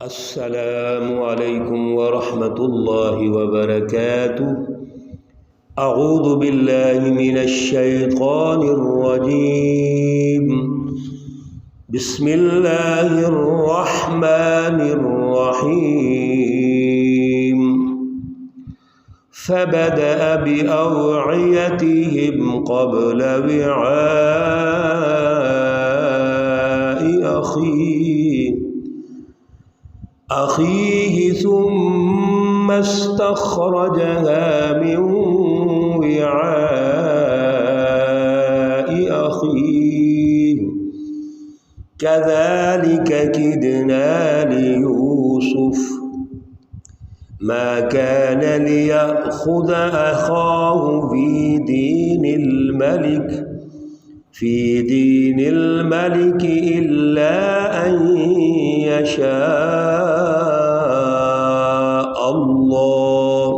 السلام علیکم ورحمۃ اللہ وبرکاتہ۔ اعوذ باللہ من الشیطان الرجیم، بسم اللہ الرحمن الرحیم۔ فبدأ بأوعيتهم قبل وعاء أخيه ثم استخرجها من وعاء أخيه كذلك كدنا ليوسف ما كان ليأخذ أخاه في دين الملك إلا أن يشاء الله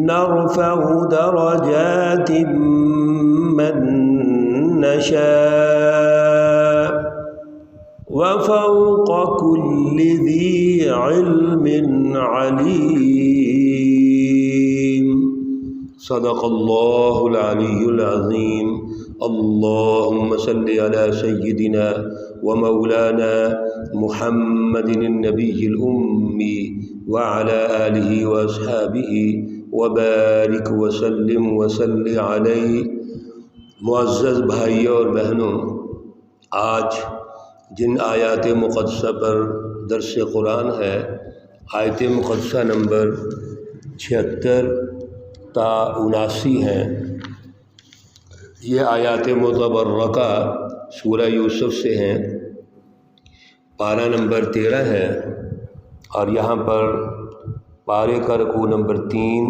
نرفع درجات من نشاء وفوق كل ذي علم عليم۔ صدق اللہ العلی العظیم۔ اللہم صل علی سیدنا ومولانا محمد النبی الأمی وعلى آلہ واصحابہ وبارک وسلم وصل علیہ۔ معزز بھائیوں اور بہنوں، آج جن آیات مقدسہ پر درس قرآن ہے، آیت مقدسہ نمبر 76 تا 79 ہیں۔ یہ آیات متبرکہ سورہ یوسف سے ہیں، پارہ نمبر 13 ہے، اور یہاں پر پارے کا رکوع نمبر 3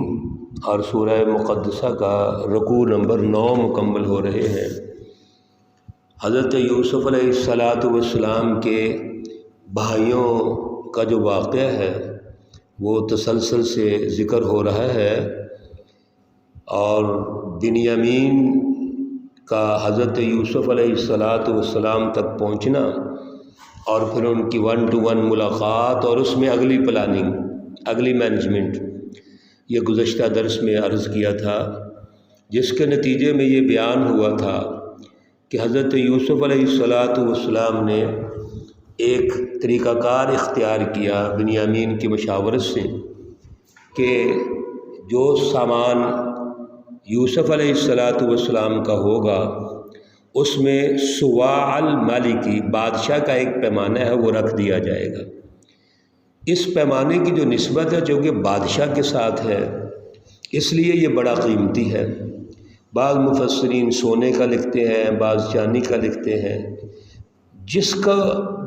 اور سورہ مقدسہ کا رکوع نمبر 9 مکمل ہو رہے ہیں۔ حضرت یوسف علیہ السلام کے بھائیوں کا جو واقعہ ہے وہ تسلسل سے ذکر ہو رہا ہے، اور بنیامین کا حضرت یوسف علیہ السلام تک پہنچنا، اور پھر ان کی 1 to 1 ملاقات، اور اس میں اگلی پلاننگ، اگلی مینجمنٹ، یہ گزشتہ درس میں عرض کیا تھا، جس کے نتیجے میں یہ بیان ہوا تھا کہ حضرت یوسف علیہ السلام نے ایک طریقہ کار اختیار کیا بنیامین کی مشاورت سے کہ جو سامان یوسف علیہ السلام کا ہوگا اس میں سواع المالکی، بادشاہ کا ایک پیمانہ ہے، وہ رکھ دیا جائے گا۔ اس پیمانے کی جو نسبت ہے جو کہ بادشاہ کے ساتھ ہے، اس لیے یہ بڑا قیمتی ہے۔ بعض مفسرین سونے کا لکھتے ہیں، بعض چاندی کا لکھتے ہیں، جس کا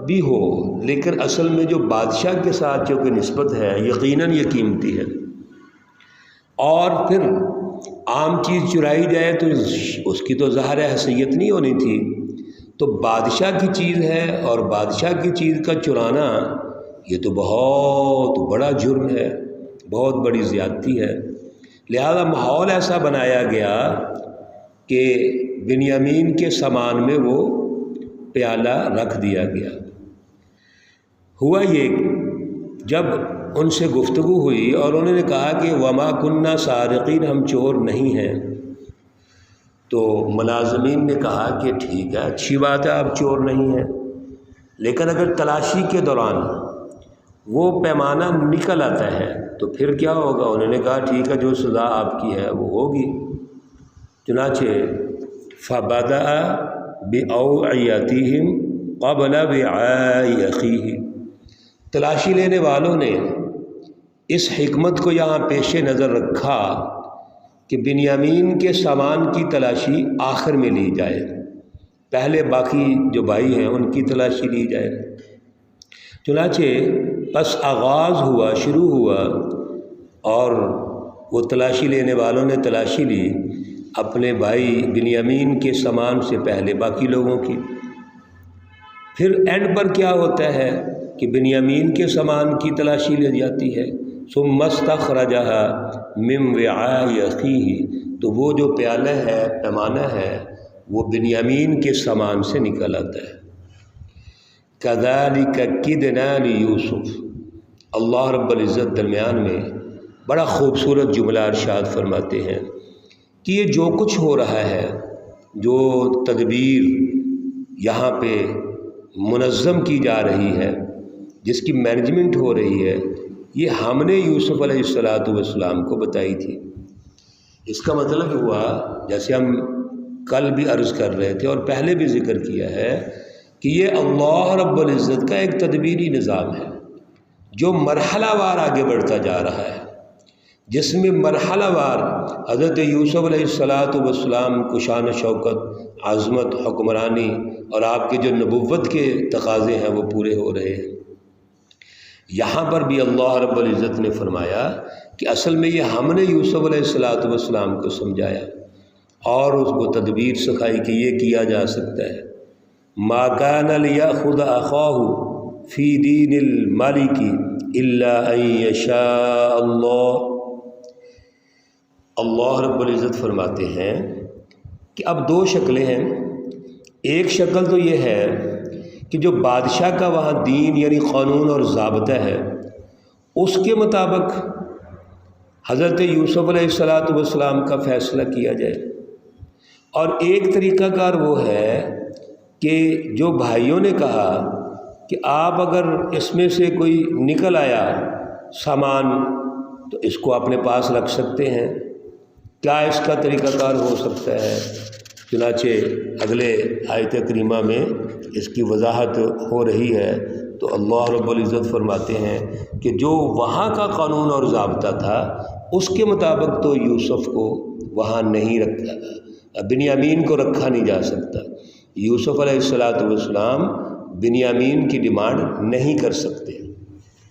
بھی ہو، لیکن اصل میں جو بادشاہ کے ساتھ جو کہ نسبت ہے، یقیناً یہ قیمتی ہے۔ اور پھر عام چیز چرائی جائے تو اس کی تو ظاہر حیثیت نہیں ہونی تھی، تو بادشاہ کی چیز ہے، اور بادشاہ کی چیز کا چرانا یہ تو بہت بڑا جرم ہے، بہت بڑی زیادتی ہے۔ لہذا ماحول ایسا بنایا گیا کہ بنیامین کے سامان میں وہ پیالہ رکھ دیا گیا۔ ہوا یہ، جب ان سے گفتگو ہوئی اور انہوں نے کہا کہ وما کننا سارقین، ہم چور نہیں ہیں، تو ملازمین نے کہا کہ ٹھیک ہے، اچھی بات ہے، آپ چور نہیں ہیں، لیکن اگر تلاشی کے دوران وہ پیمانہ نکل آتا ہے تو پھر کیا ہوگا؟ انہوں نے کہا ٹھیک ہے، جو سزا آپ کی ہے وہ ہوگی۔ چنانچہ فبدأ بأوعيتهم قبل وعاء أخيه، تلاشی لینے والوں نے اس حکمت کو یہاں پیش نظر رکھا کہ بنیامین کے سامان کی تلاشی آخر میں لی جائے، پہلے باقی جو بھائی ہیں ان کی تلاشی لی جائے۔ چنانچہ بس آغاز ہوا، شروع ہوا، اور وہ تلاشی لینے والوں نے تلاشی لی اپنے بھائی بنیامین کے سامان سے پہلے باقی لوگوں کی۔ پھر اینڈ پر کیا ہوتا ہے کہ بنیامین کے سامان کی تلاشی لی جاتی ہے، ثم استخرجها من وعاء أخيه، تو وہ جو پیالہ ہے، پیمانہ ہے، وہ بنیامین کے سامان سے نکل آتا ہے۔ کذالک کدنا لیوسف۔ اللہ رب العزت درمیان میں بڑا خوبصورت جملہ ارشاد فرماتے ہیں کہ یہ جو کچھ ہو رہا ہے، جو تدبیر یہاں پہ منظم کی جا رہی ہے، جس کی مینجمنٹ ہو رہی ہے، یہ ہم نے یوسف علیہ السلام کو بتائی تھی۔ اس کا مطلب ہوا، جیسے ہم کل بھی عرض کر رہے تھے اور پہلے بھی ذکر کیا ہے، کہ یہ اللہ رب العزت کا ایک تدبیری نظام ہے جو مرحلہ وار آگے بڑھتا جا رہا ہے، جس میں مرحلہ وار حضرت یوسف علیہ السلام کو شان و شوکت، عظمت، حکمرانی اور آپ کے جو نبوت کے تقاضے ہیں وہ پورے ہو رہے ہیں۔ یہاں پر بھی اللہ رب العزت نے فرمایا کہ اصل میں یہ ہم نے یوسف علیہ السلام کو سمجھایا اور اس کو تدبیر سکھائی کہ یہ کیا جا سکتا ہے۔ ما کان لیأخذ اخاہ فی دین الملک الا ان یشاء اللہ۔ اللہ رب العزت فرماتے ہیں کہ اب دو شکلیں ہیں۔ ایک شکل تو یہ ہے کہ جو بادشاہ کا وہاں دین یعنی قانون اور ضابطہ ہے، اس کے مطابق حضرت یوسف علیہ السلام کا فیصلہ کیا جائے، اور ایک طریقہ کار وہ ہے کہ جو بھائیوں نے کہا کہ آپ اگر اس میں سے کوئی نکل آیا سامان تو اس کو اپنے پاس رکھ سکتے ہیں، کیا اس کا طریقہ کار ہو سکتا ہے؟ چنانچہ اگلے آیت کریمہ میں اس کی وضاحت ہو رہی ہے، تو اللہ رب العزت فرماتے ہیں کہ جو وہاں کا قانون اور ضابطہ تھا اس کے مطابق تو یوسف کو وہاں نہیں رکھا، بنیامین کو رکھا نہیں جا سکتا۔ یوسف علیہ السلام بنیامین کی ڈیمانڈ نہیں کر سکتے۔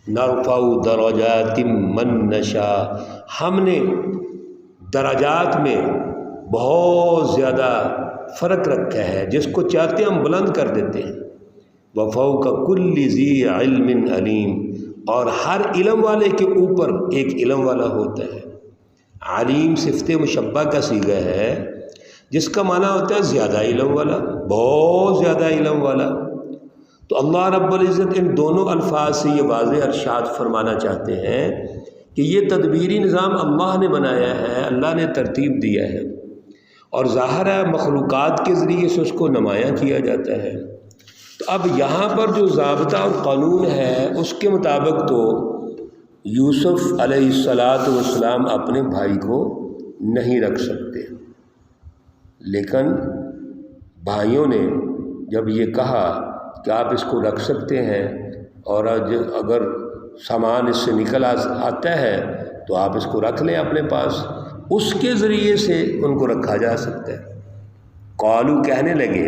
نرفع درجات من نشاء، ہم نے درجات میں بہت زیادہ فرق رکھا ہے، جس کو چاہتے ہم بلند کر دیتے ہیں۔ وفوق کل ذی علم علیم، اور ہر علم والے کے اوپر ایک علم والا ہوتا ہے۔ علیم صفت مشبہ کا صیغہ ہے، جس کا معنی ہوتا ہے زیادہ علم والا، بہت زیادہ علم والا۔ تو اللہ رب العزت ان دونوں الفاظ سے یہ واضح ارشاد فرمانا چاہتے ہیں کہ یہ تدبیری نظام اللہ نے بنایا ہے، اللہ نے ترتیب دیا ہے، اور ظاہر ہے مخلوقات کے ذریعے سے اس کو نمایاں کیا جاتا ہے۔ تو اب یہاں پر جو ضابطہ اور قانون ہے اس کے مطابق تو یوسف علیہ السلام اپنے بھائی کو نہیں رکھ سکتے، لیکن بھائیوں نے جب یہ کہا کہ آپ اس کو رکھ سکتے ہیں، اور اگر سامان اس سے نکل آتا ہے تو آپ اس کو رکھ لیں اپنے پاس، اس کے ذریعے سے ان کو رکھا جا سکتا ہے۔ قالو، کہنے لگے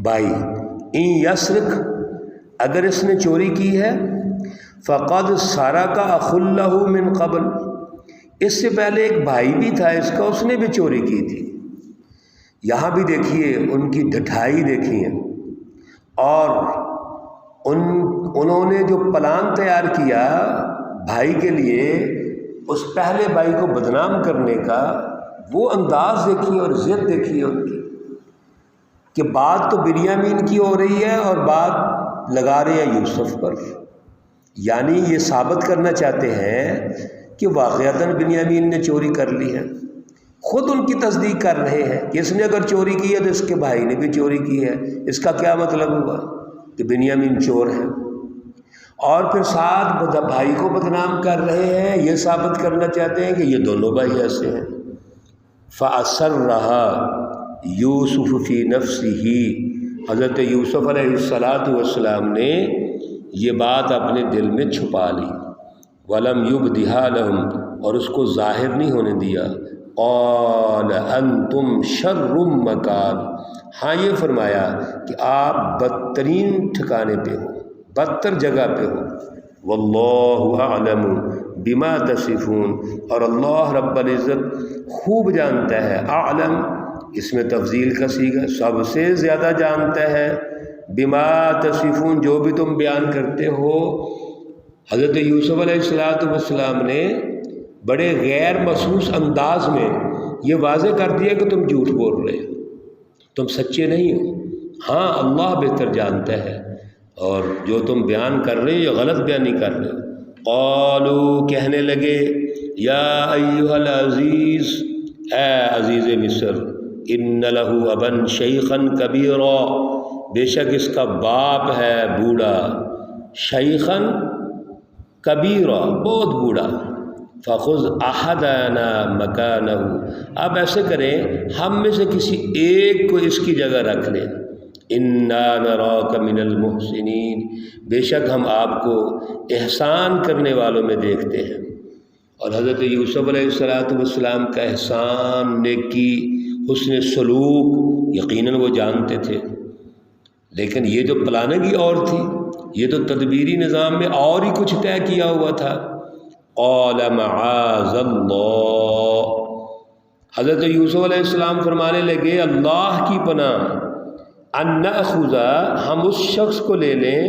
بھائی، ان یسرق، اگر اس نے چوری کی ہے، فقد سرق اخ لہ من قبل، اس سے پہلے ایک بھائی بھی تھا اس کا، اس نے بھی چوری کی تھی۔ یہاں بھی دیکھیے ان کی ڈھٹائی دیکھیے، اور انہوں نے جو پلان تیار کیا بھائی کے لیے، اس پہلے بھائی کو بدنام کرنے کا، وہ انداز دیکھیے اور ضد دیکھیے ان کی، کہ بات تو بنیامین کی ہو رہی ہے اور بات لگا رہے ہیں یوسف پر۔ یعنی یہ ثابت کرنا چاہتے ہیں کہ واقعتاً بنیامین نے چوری کر لی ہے، خود ان کی تصدیق کر رہے ہیں کہ اس نے اگر چوری کی ہے تو اس کے بھائی نے بھی چوری کی ہے۔ اس کا کیا مطلب ہوا؟ کہ بنیامین چور ہے، اور پھر ساتھ بھائی کو بدنام کر رہے ہیں، یہ ثابت کرنا چاہتے ہیں کہ یہ دونوں بھائی ایسے ہیں۔ فَأَسَرَّهَا یوسف فی نَفْسِهِ، حضرت یوسف علیہ السلام نے یہ بات اپنے دل میں چھپا لی، وَلَمْ يُبْدِهَا لَهُمْ، اور اس کو ظاہر نہیں ہونے دیا۔ قَالَ أَنْتُمْ شَرٌّ مَّكَانٍ، ہاں یہ فرمایا کہ آپ بدترین ٹھکانے پہ ہو، بدتر جگہ پہ ہو۔ وَاللَّهُ أَعْلَمُ بِمَا تَصِفُونَ، اور اللہ رب العزت خوب جانتا ہے، اعلم اس میں تفضیل کا صیغہ، سب سے زیادہ جانتا ہے، بما تصفون، جو بھی تم بیان کرتے ہو۔ حضرت یوسف علیہ السلام نے بڑے غیر محسوس انداز میں یہ واضح کر دیا کہ تم جھوٹ بول رہے ہو، تم سچے نہیں ہو۔ ہاں اللہ بہتر جانتا ہے اور جو تم بیان کر رہے ہو یہ غلط بیان نہیں کر رہے ہو۔ قالوا کہنے لگے یا ایھا العزیز، اے عزیز مصر، ان لہ ابا شیخا کبیرا، بے شک اس کا باپ ہے بوڑھا، شیخا کبیرا بہت بوڑھا، فخذ احدنا مکانہ، اب ایسے کریں ہم میں سے کسی ایک کو اس کی جگہ رکھ لیں، انا نراک من المحسنین، بے شک ہم آپ کو احسان کرنے والوں میں دیکھتے ہیں۔ اور حضرت یوسف علیہ السلام کا احسان، نیکی، حسن سلوک یقیناً وہ جانتے تھے، لیکن یہ جو پلاننگ ہی اور تھی، یہ تو تدبیری نظام میں اور ہی کچھ طے کیا ہوا تھا۔ قال معاذ اللہ، حضرت یوسف علیہ السلام فرمانے لگے اللہ کی پناہ، ان نأخذ، ہم اس شخص کو لے لیں،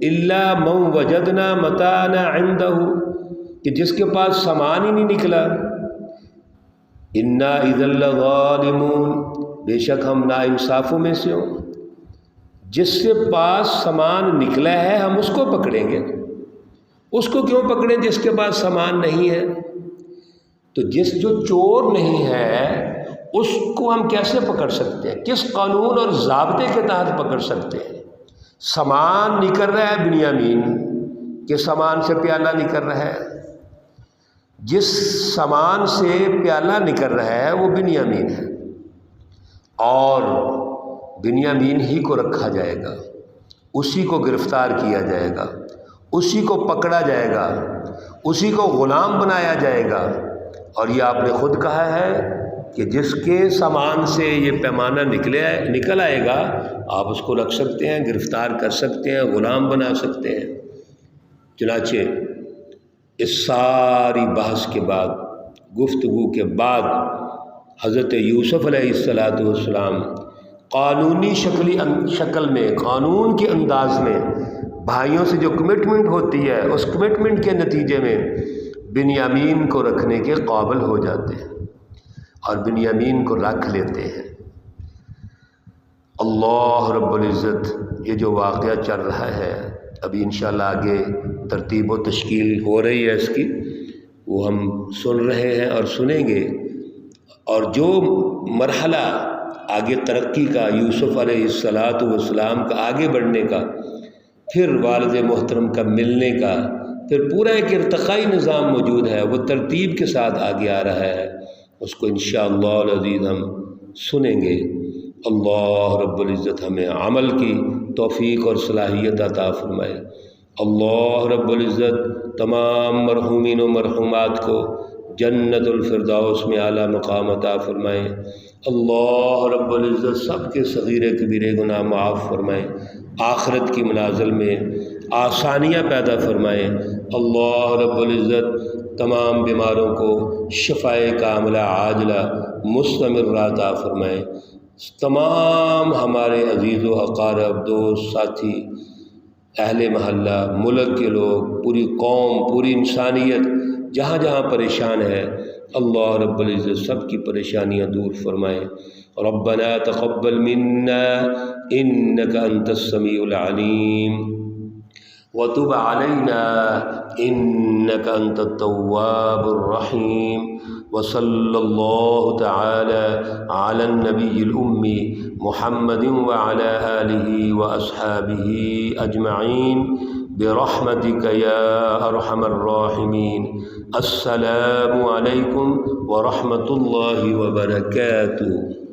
الا من وجدنا متاعنا عنده، کہ جس کے پاس سامان ہی نہیں نکلا، انا اذا لظالمون، بے شک ہم ناانصافوں میں سے ہوں، جس سے پاس سامان نکلا ہے ہم اس کو پکڑیں گے، اس کو کیوں پکڑیں جس کے پاس سامان نہیں ہے؟ تو جو چور نہیں ہے اس کو ہم کیسے پکڑ سکتے ہیں؟ کس قانون اور ضابطے کے تحت پکڑ سکتے ہیں؟ سامان نکل رہا ہے بنیامین کے سامان سے پیالہ نکل رہا ہے، جس سامان سے پیالہ نکل رہا ہے وہ بنیامین ہے، اور بنیامین ہی کو رکھا جائے گا، اسی کو گرفتار کیا جائے گا، اسی کو پکڑا جائے گا، اسی کو غلام بنایا جائے گا۔ اور یہ آپ نے خود کہا ہے کہ جس کے سامان سے یہ پیمانہ نکل آئے گا آپ اس کو رکھ سکتے ہیں، گرفتار کر سکتے ہیں، غلام بنا سکتے ہیں۔ چنانچہ اس ساری بحث کے بعد، گفتگو کے بعد، حضرت یوسف علیہ السلام قانونی شکل میں، قانون کے انداز میں بھائیوں سے جو کمٹمنٹ ہوتی ہے اس کمٹمنٹ کے نتیجے میں بنیامین کو رکھنے کے قابل ہو جاتے ہیں اور بنیامین کو رکھ لیتے ہیں۔ اللہ رب العزت یہ جو واقعہ چل رہا ہے، ابھی انشاءاللہ آگے ترتیب و تشکیل ہو رہی ہے اس کی، وہ ہم سن رہے ہیں اور سنیں گے، اور جو مرحلہ آگے ترقی کا، یوسف علیہ السلام کا آگے بڑھنے کا، پھر والد محترم کا ملنے کا، پھر پورا ایک ارتقائی نظام موجود ہے، وہ ترتیب کے ساتھ آگے آ رہا ہے، اس کو انشاءاللہ العزیز ہم سنیں گے۔ اللہ رب العزت ہمیں عمل کی توفیق اور صلاحیت عطا فرمائے۔ اللہ رب العزت تمام مرحومین و مرحومات کو جنت الفردوس میں اعلیٰ مقام عطا فرمائے۔ اللہ رب العزت سب کے صغیرے کبیرے گناہ معاف فرمائے، آخرت کی منازل میں آسانیاں پیدا فرمائے۔ اللہ رب العزت تمام بیماروں کو شفائے کاملہ عاجلہ مستمرہ عطا فرمائے۔ تمام ہمارے عزیز و اقارب، دوست، ساتھی، اہل محلہ، ملک کے لوگ، پوری قوم، پوری انسانیت جہاں جہاں پریشان ہے، اللہ رب العزت سب کی پریشانیاں دور فرمائے۔ ربنا تقبل منا انك انت السميع العليم وتب علينا انك انت التواب الرحيم، وصلى الله تعالى على النبي الأمي محمد وعلى آله وأصحابه أجمعين برحمتك يا أرحم الراحمين۔ السلام عليكم ورحمة الله وبركاته۔